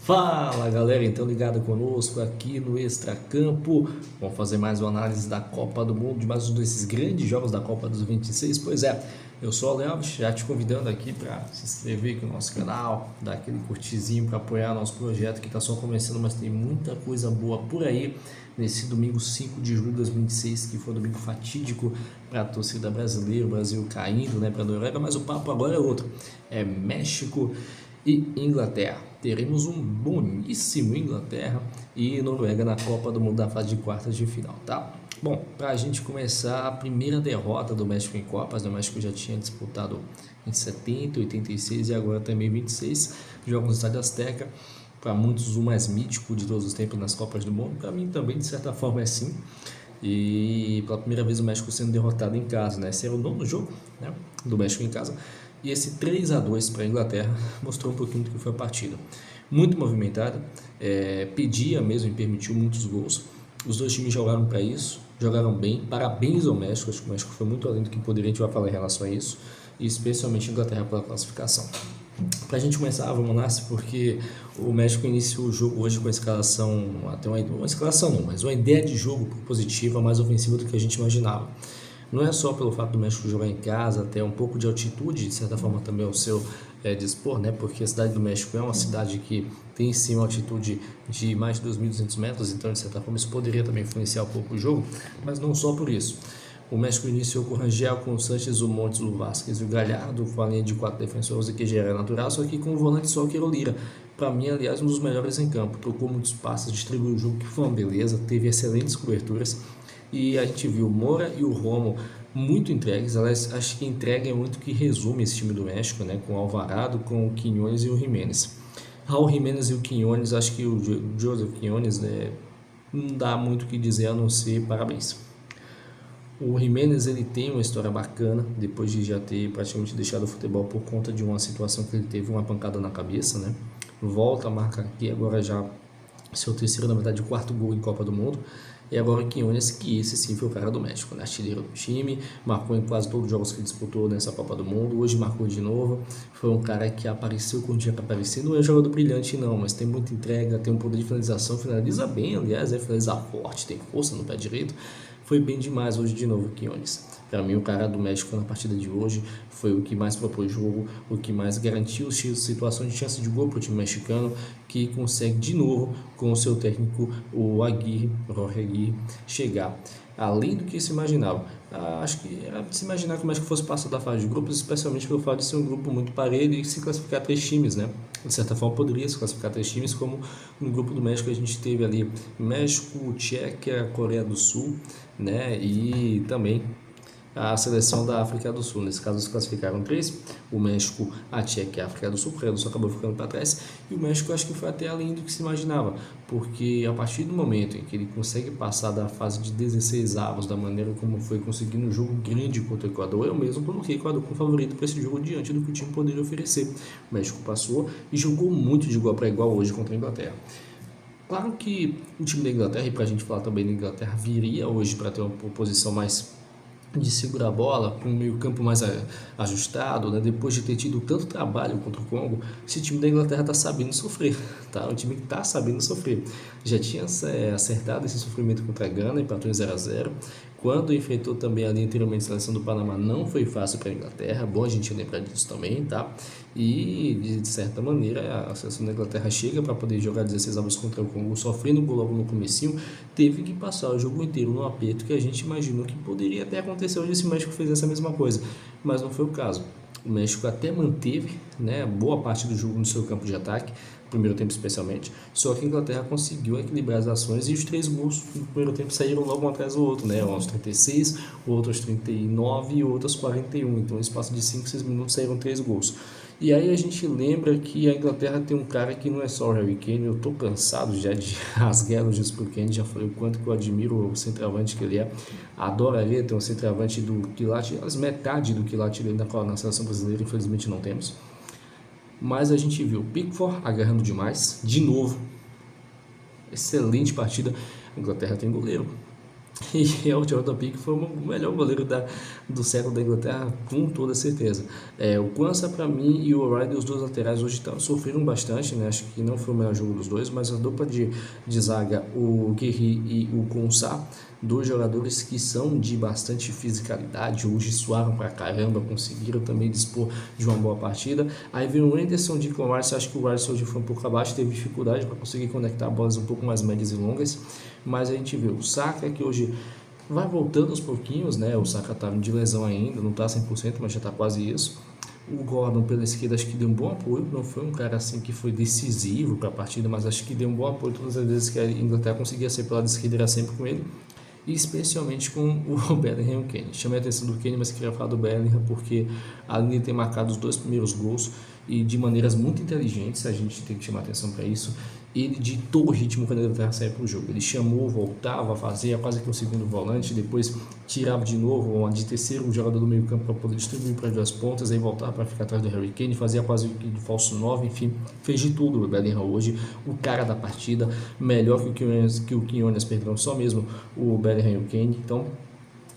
Fala galera, então ligado conosco aqui no Extracampo. Vamos fazer mais uma análise da Copa do Mundo, de mais um desses grandes jogos da Copa dos 26. Pois é, eu sou o Léo, já te convidando aqui para se inscrever aqui no nosso canal, dar aquele curtizinho para apoiar nosso projeto que está só começando, mas tem muita coisa boa por aí nesse domingo 5 de julho de 2026, que foi um domingo fatídico para a torcida brasileira, o Brasil caindo, né, para a Noruega, mas o papo agora é outro, é México e Inglaterra. Teremos um boníssimo Inglaterra e Noruega na Copa do Mundo da fase de quartas de final, tá? Bom, para a gente começar, a primeira derrota do México em Copas, o México já tinha disputado em 70, 86 e agora também 26, jogos no Estádio Azteca, para muitos o mais mítico de todos os tempos nas Copas do Mundo, para mim também de certa forma é sim, e pela primeira vez o México sendo derrotado em casa, né? Esse era o nono jogo, né, do México em casa. E esse 3-2 para a Inglaterra mostrou um pouquinho do que foi a partida. Muito movimentada, pedia mesmo e permitiu muitos gols. Os dois times jogaram para isso, jogaram bem. Parabéns ao México, acho que o México foi muito além do que poderia, a gente vai falar em relação a isso. E especialmente a Inglaterra pela classificação. Para a gente começar, vamos lá, porque o México iniciou o jogo hoje com a escalação, até uma escalação não, mas uma ideia de jogo positiva, mais ofensiva do que a gente imaginava. Não é só pelo fato do México jogar em casa, até um pouco de altitude, de certa forma também ao seu dispor, né? Porque a cidade do México é uma cidade que tem sim uma altitude de mais de 2.200 metros, então de certa forma isso poderia também influenciar um pouco o jogo, mas não só por isso. O México iniciou com o Rangel, com o Sanches, o Montes, o Vázquez e o Gallardo, com a linha de 4 defensores, que já era natural, só que com o volante só o Queiro. Para mim, aliás, um dos melhores em campo. Trocou muitos passes, distribuiu o jogo, que foi uma beleza, teve excelentes coberturas. E a gente viu o Mora e o Romo muito entregues. Aliás, acho que entrega é muito que resume esse time do México, né? Com o Alvarado, com o Quiñones e o Jiménez. Raul Jiménez e o Quiñones, acho que o Joseph Quiñones, né, não dá muito o que dizer a não ser parabéns. O Jiménez, ele tem uma história bacana, depois de já ter praticamente deixado o futebol por conta de uma situação que ele teve uma pancada na cabeça, né? Volta a marcar aqui, agora já seu terceiro, na verdade, o quarto gol em Copa do Mundo. E agora o Quiñones, que esse sim foi o cara do México, né? Artilheiro do time, marcou em quase todos os jogos que disputou nessa Copa do Mundo, hoje marcou de novo, foi um cara que apareceu quando tinha para aparecer, não é jogador brilhante não, mas tem muita entrega, tem um poder de finalização, finaliza bem, aliás, finaliza forte, tem força no pé direito, foi bem demais hoje de novo o Quiñones. Para mim, o cara do México na partida de hoje foi o que mais propôs jogo, o que mais garantiu situações de chance de gol para o time mexicano, que consegue de novo, com o seu técnico, o Jorge Aguirre, chegar além do que se imaginava. Acho que era de se imaginar que o México fosse passar da fase de grupos, especialmente pelo fato de ser um grupo muito parelho e se classificar 3 times, né? De certa forma, poderia se classificar 3 times, como no grupo do México a gente teve ali México, Tchequia, Coreia do Sul, né? E também a seleção da África do Sul. Nesse caso, se classificaram 3, o México, a Tchequia e a África do Sul. A África do Sul acabou ficando para trás, e o México acho que foi até além do que se imaginava, porque a partir do momento em que ele consegue passar da fase de 16 avos, da maneira como foi conseguindo um jogo grande contra o Equador, eu mesmo coloquei o Equador como favorito para esse jogo diante do que o time poderia oferecer. O México passou e jogou muito de igual para igual hoje contra a Inglaterra. Claro que o time da Inglaterra, e para a gente falar também da Inglaterra, viria hoje para ter uma posição mais de segurar a bola, com um meio campo mais ajustado, né? Depois de ter tido tanto trabalho contra o Congo, esse time da Inglaterra está sabendo sofrer, tá? O time que está sabendo sofrer. Já tinha acertado esse sofrimento contra a Gana, empatou em 0-0. Quando enfrentou também ali anteriormente a seleção do Panamá, não foi fácil para a Inglaterra, bom a gente lembrar disso também, tá? E de certa maneira a seleção da Inglaterra chega para poder jogar 16 avos contra o Congo, sofrendo gol logo no comecinho, teve que passar o jogo inteiro no aperto que a gente imaginou que poderia até acontecer hoje se o México fizesse a mesma coisa, mas não foi o caso. O México até manteve, né, boa parte do jogo no seu campo de ataque, no primeiro tempo especialmente, só que a Inglaterra conseguiu equilibrar as ações e os 3 gols no primeiro tempo saíram logo um atrás do outro, né, um aos 36, o outro aos 39 e o outro aos 41, então no espaço de 5, 6 minutos saíram 3 gols. E aí a gente lembra que a Inglaterra tem um cara que não é só o Harry Kane, eu tô cansado já de rasgar elogios pro Kane, já falei o quanto que eu admiro o centroavante que ele é, adoraria ter um centroavante do quilate, metade do quilate dele na seleção brasileira, infelizmente não temos. Mas a gente viu o Pickford agarrando demais, de novo, excelente partida. A Inglaterra tem goleiro, E o Jordan Pickford foi o melhor goleiro do século da Inglaterra, com toda certeza. O Kwanzaa, para mim, e o O'Reilly, os dois laterais, hoje sofreram bastante, né? Acho que não foi o melhor jogo dos dois, mas a dupla de zaga, o Guerri e o Kwanzaa, dois jogadores que são de bastante fisicalidade, hoje suaram pra caramba, conseguiram também dispor de uma boa partida. Aí vem o Anderson de Rice, acho que o Rice hoje foi um pouco abaixo, teve dificuldade para conseguir conectar bolas um pouco mais médias e longas, mas a gente vê o Saka, que hoje vai voltando aos pouquinhos, né? O Saka tá de lesão ainda, não tá 100%, mas já tá quase isso. O Gordon pela esquerda acho que deu um bom apoio, não foi um cara assim que foi decisivo para a partida, mas acho que deu um bom apoio todas as vezes que a Inglaterra conseguia ser pela esquerda, era sempre com ele, e especialmente com o Bellingham e o Kane. Chamei a atenção do Kane, mas queria falar do Bellingham porque a linha tem marcado os dois primeiros gols e de maneiras muito inteligentes, a gente tem que chamar atenção para isso. Ele ditou o ritmo quando a Inglaterra saía para o jogo. Ele chamou, voltava, fazia quase que um segundo volante, depois tirava de novo de terceiro jogador do meio campo para poder distribuir para as duas pontas, aí voltava para ficar atrás do Harry Kane, fazia quase de falso 9, enfim, fez de tudo o Bellingham hoje, o cara da partida, melhor que o Quinones, perdão, só mesmo o Bellingham e o Kane, então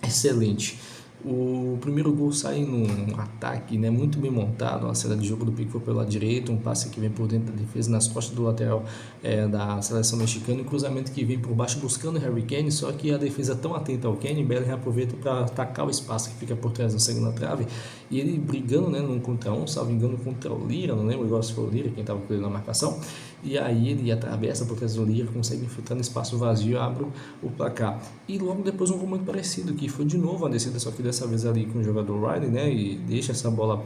excelente. O primeiro gol sai num ataque, né, muito bem montado, uma saída de jogo do Pickford pela direita, um passe que vem por dentro da defesa nas costas do lateral da seleção mexicana, um cruzamento que vem por baixo buscando o Harry Kane, só que a defesa tão atenta ao Kane, Bellingham aproveita para atacar o espaço que fica por trás da segunda trave, e ele brigando, né, num contra um, salvo engano, contra o Lira, não lembro agora se foi o Lira quem estava com ele na marcação, e aí ele atravessa por trás do Lira, consegue infiltrar no espaço vazio e abre o placar. E logo depois um gol muito parecido, que foi de novo a descida, só que dessa vez ali com o jogador Riley, né, e deixa essa bola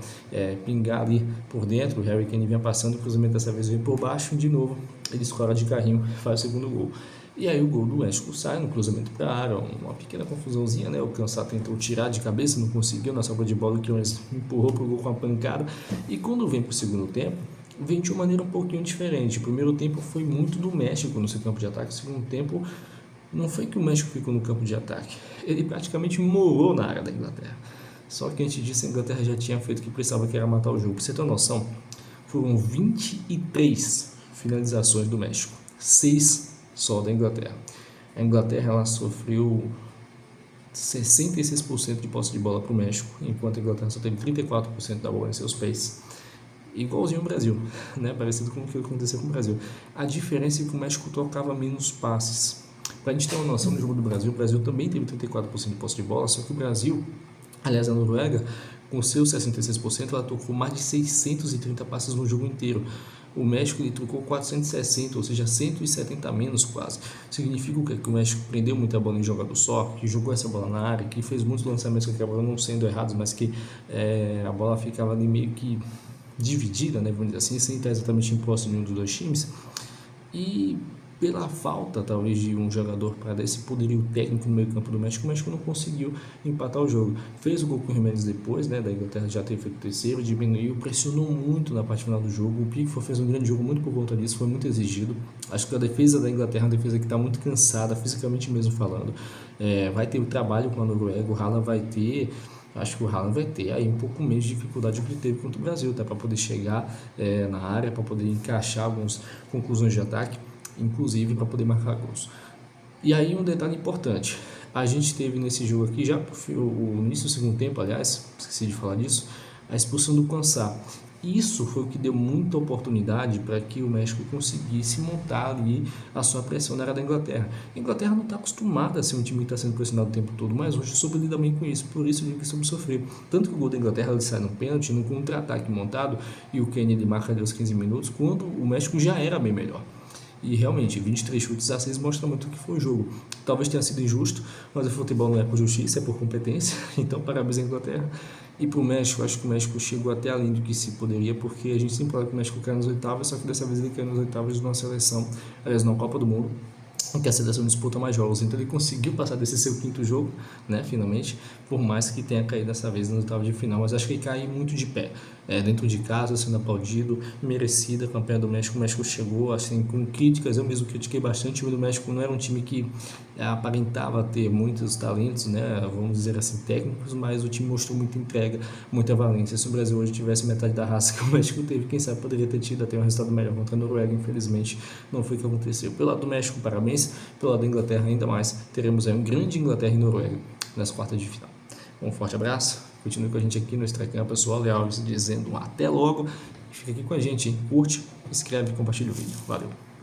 pingar ali por dentro, o Harry Kane vinha passando, o cruzamento dessa vez vem por baixo, e de novo ele escora de carrinho, faz o segundo gol. E aí o gol do México sai no cruzamento para a área, uma pequena confusãozinha, né? O Kansas tentou tirar de cabeça, não conseguiu, na sobra de bola que o empurrou para o gol com a pancada. E quando vem para o segundo tempo, vem de uma maneira um pouquinho diferente. O primeiro tempo foi muito do México no seu campo de ataque, o segundo tempo não foi que o México ficou no campo de ataque, ele praticamente morou na área da Inglaterra. Só que antes disso a Inglaterra já tinha feito o que precisava, que era matar o jogo. Pra você ter uma noção, foram 23 finalizações do México, 6 só da Inglaterra. A Inglaterra ela sofreu 66% de posse de bola para o México, enquanto a Inglaterra só teve 34% da bola em seus pés. Igualzinho ao Brasil, né? Parecido com o que aconteceu com o Brasil. A diferença é que o México trocava menos passes. Para a gente ter uma noção do jogo do Brasil, o Brasil também teve 34% de posse de bola, só que o Brasil, aliás a Noruega, com seus 66%, ela tocou mais de 630 passes no jogo inteiro. O México ele trocou 460, ou seja, 170 a menos quase. Significa o quê? Que o México prendeu muita bola em jogador só, que jogou essa bola na área, que fez muitos lançamentos que acabaram não sendo errados, mas que a bola ficava ali meio que dividida, né, vamos dizer assim, sem estar exatamente imposta em nenhum dos dois times. E pela falta, talvez, de um jogador para dar esse poderio técnico no meio campo do México, o México não conseguiu empatar o jogo. Fez o gol com o Jiménez depois, né, da Inglaterra já ter feito o terceiro, diminuiu, pressionou muito na parte final do jogo. O Pickford fez um grande jogo muito por conta disso, foi muito exigido. Acho que a defesa da Inglaterra é uma defesa que está muito cansada, fisicamente mesmo falando. Vai ter o trabalho com a Noruega, o Haaland vai ter... Acho que o Haaland vai ter aí um pouco menos de dificuldade que ele teve contra o Brasil, tá? Para poder chegar na área, para poder encaixar algumas conclusões de ataque, inclusive para poder marcar gols. E aí um detalhe importante, a gente teve nesse jogo aqui, já o início do segundo tempo, aliás, esqueci de falar disso, a expulsão do Kansas. Isso foi o que deu muita oportunidade para que o México conseguisse montar ali a sua pressão na área da Inglaterra. A Inglaterra não está acostumada a ser um time que está sendo pressionado o tempo todo, mas hoje soube lidar bem com isso, por isso eu digo que soube sofrer. Tanto que o gol da Inglaterra ele sai no pênalti, num contra-ataque montado, e o Kane ele marca ali aos 15 minutos, quando o México já era bem melhor. E realmente, 23 chutes a 6 mostra muito o que foi o jogo. Talvez tenha sido injusto, mas o futebol não é por justiça, é por competência. Então, parabéns à Inglaterra. E para o México, acho que o México chegou até além do que se poderia, porque a gente sempre fala que o México cai nas oitavas, só que dessa vez ele caiu nas oitavas de uma seleção, aliás, na Copa do Mundo, em que a seleção disputa mais jogos. Então ele conseguiu passar desse seu quinto jogo, né, finalmente, por mais que tenha caído dessa vez nas oitavas de final, mas acho que ele cai muito de pé. dentro de casa, sendo aplaudido, merecida a campanha do México. O México chegou, assim, com críticas, eu mesmo critiquei bastante. O time do México não era um time que aparentava ter muitos talentos, né, vamos dizer assim, técnicos, mas o time mostrou muita entrega, muita valência. Se o Brasil hoje tivesse metade da raça que o México teve, quem sabe poderia ter tido até um resultado melhor contra a Noruega. Infelizmente não foi o que aconteceu. Pelo lado do México, parabéns. Pelo lado da Inglaterra, ainda mais, teremos aí um grande Inglaterra e Noruega nas quartas de final. Um forte abraço, continue com a gente aqui no Extracampo. Eu sou o Ale Alves dizendo até logo. Fica aqui com a gente, hein? Curte, inscreve e compartilha o vídeo. Valeu!